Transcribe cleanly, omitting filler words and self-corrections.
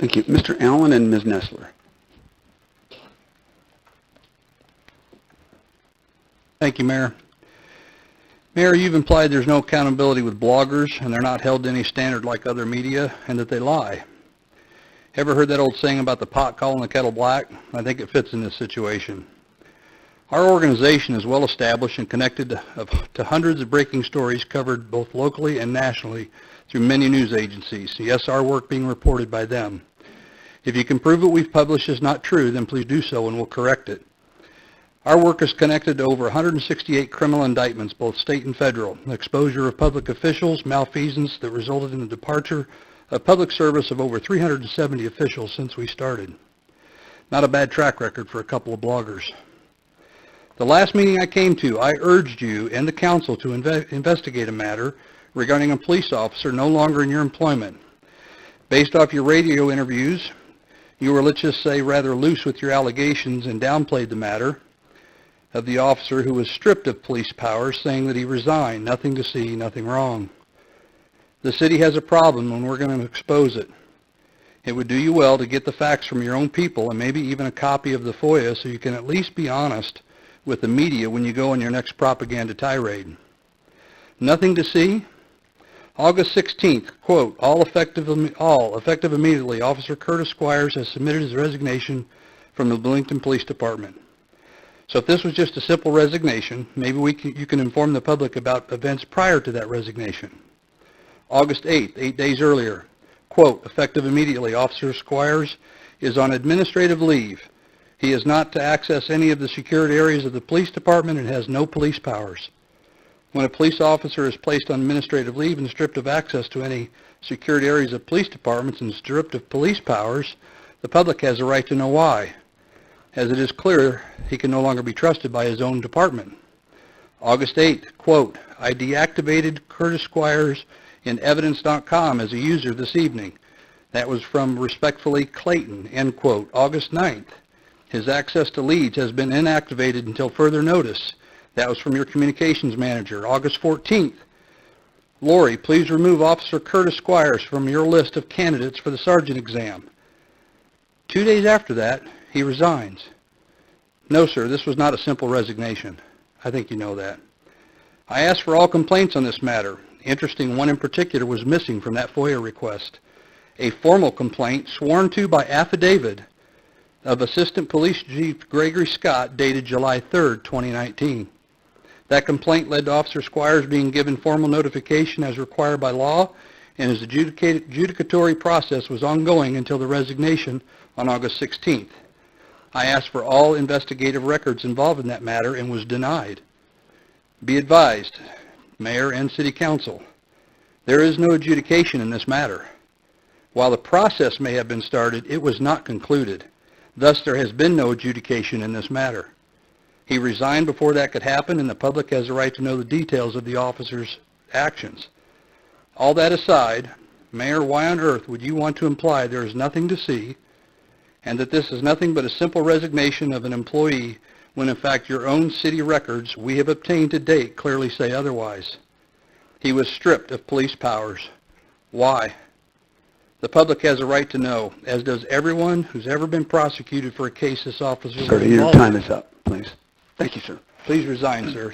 Thank you. Mr. Allen and Ms. Nessler. Thank you, Mayor. Mayor, you've implied there's no accountability with bloggers and they're not held to any standard like other media and that they lie. Ever heard that old saying about the pot calling the kettle black? I think it fits in this situation. Our organization is well established and connected to hundreds of breaking stories covered both locally and nationally through many news agencies. Yes, our work being reported by them. If you can prove what we've published is not true, then please do so and we'll correct it. Our work is connected to over 168 criminal indictments, both state and federal, the exposure of public officials, malfeasance that resulted in the departure of public service of over 370 officials since we started. Not a bad track record for a couple of bloggers. The last meeting I came to, I urged you and the council to investigate a matter regarding a police officer no longer in your employment. Based off your radio interviews, you were, let's just say, rather loose with your allegations and downplayed the matter of the officer who was stripped of police powers, saying that he resigned. Nothing to see, nothing wrong. The city has a problem and we're going to expose it. It would do you well to get the facts from your own people and maybe even a copy of the FOIA so you can at least be honest with the media when you go on your next propaganda tirade. Nothing to see? August 16th, quote, all effective immediately, Officer Curtis Squires has submitted his resignation from the Bloomington Police Department. So if this was just a simple resignation, maybe you can inform the public about events prior to that resignation. August 8th, 8 days earlier, quote, effective immediately, Officer Squires is on administrative leave. He is not to access any of the secured areas of the police department and has no police powers. When a police officer is placed on administrative leave and stripped of access to any secured areas of police departments and stripped of police powers, the public has a right to know why, as it is clear he can no longer be trusted by his own department. August 8th, quote, I deactivated Curtis Squires in evidence.com as a user this evening. That was from respectfully Clayton, end quote. August 9th, his access to leads has been inactivated until further notice. That was from your communications manager. August 14th, Lori, please remove Officer Curtis Squires from your list of candidates for the sergeant exam. 2 days after that, he resigns. No, sir, this was not a simple resignation. I think you know that. I asked for all complaints on this matter. Interesting, one in particular was missing from that FOIA request. A formal complaint sworn to by affidavit of Assistant Police Chief Gregory Scott dated July 3rd, 2019. That complaint led to Officer Squires being given formal notification as required by law, and his adjudicatory process was ongoing until the resignation on August 16th. I asked for all investigative records involved in that matter and was denied. Be advised, Mayor and City Council, there is no adjudication in this matter. While the process may have been started, it was not concluded. Thus, there has been no adjudication in this matter. He resigned before that could happen, and the public has a right to know the details of the officer's actions. All that aside, Mayor, why on earth would you want to imply there is nothing to see and that this is nothing but a simple resignation of an employee when in fact your own city records we have obtained to date clearly say otherwise? He was stripped of police powers. Why? The public has a right to know, as does everyone who's ever been prosecuted for a case this officer was Sir, involved your in. time is up, please. Thank you, sir. Please resign, sir.